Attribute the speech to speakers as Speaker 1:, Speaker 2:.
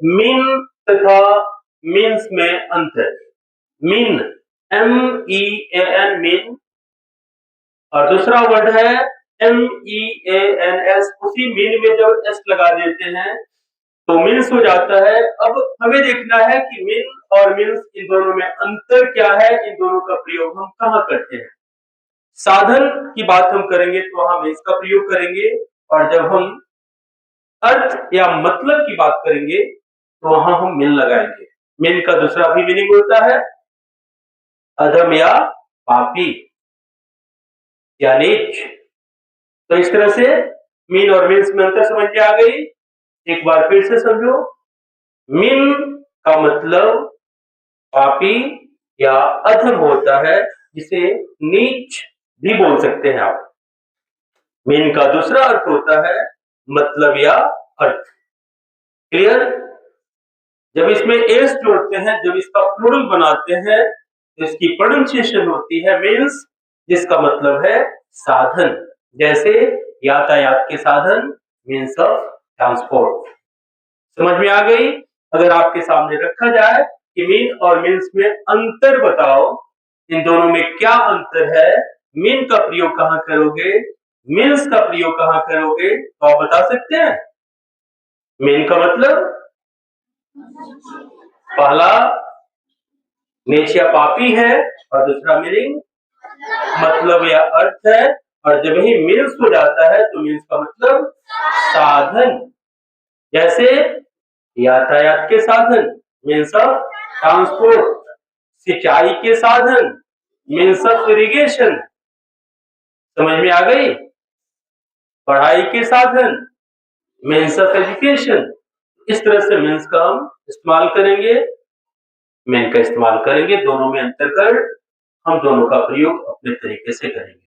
Speaker 1: Mean तथा means में अंतर। मीन MEAN मीन, और दूसरा वर्ड है MEANS। उसी मीन में जब S लगा देते हैं तो मीन्स हो जाता है। अब हमें देखना है कि मीन और मीन्स इन दोनों में अंतर क्या है, इन दोनों का प्रयोग हम कहाँ करते हैं। साधन की बात हम करेंगे तो वहां मीन्स का प्रयोग करेंगे, और जब हम अर्थ या मतलब की बात करेंगे तो वहां हम मीन लगाएंगे। मीन का दूसरा भी मीनिंग होता है अधम या पापी या नीच। तो इस तरह से मीन और मीन्स में अंतर समझ में आ गई। एक बार फिर से समझो, मीन का मतलब पापी या अधम होता है, जिसे नीच भी बोल सकते हैं आप। मीन का दूसरा अर्थ होता है मतलब या अर्थ। क्लियर? जब इसमें एस जोड़ते हैं, जब इसका प्लूरल बनाते हैं, तो इसकी प्रोनाउंसिएशन होती है मीन्स, जिसका मतलब है साधन। जैसे यातायात के साधन, मीन्स ऑफ ट्रांसपोर्ट। समझ में आ गई? अगर आपके सामने रखा जाए कि मीन और मीन्स में अंतर बताओ, इन दोनों में क्या अंतर है, मीन का प्रयोग कहां करोगे, मीन्स का प्रयोग कहां करोगे, तो आप बता सकते हैं? मीन का मतलब पहला नीच या पापी है, और दूसरा मीनिंग मतलब या अर्थ है। और जब ही मीन्स हो जाता है तो मीन्स का मतलब साधन। जैसे यातायात के साधन, मीन्स ऑफ ट्रांसपोर्ट। सिंचाई के साधन, मीन्स ऑफ इरिगेशन। समझ में आ गई? पढ़ाई के साधन, मीन्स ऑफ एजुकेशन। इस तरह से मीन्स का हम इस्तेमाल करेंगे, मीन का इस्तेमाल करेंगे। दोनों में अंतर कर हम दोनों का प्रयोग अपने तरीके से करेंगे।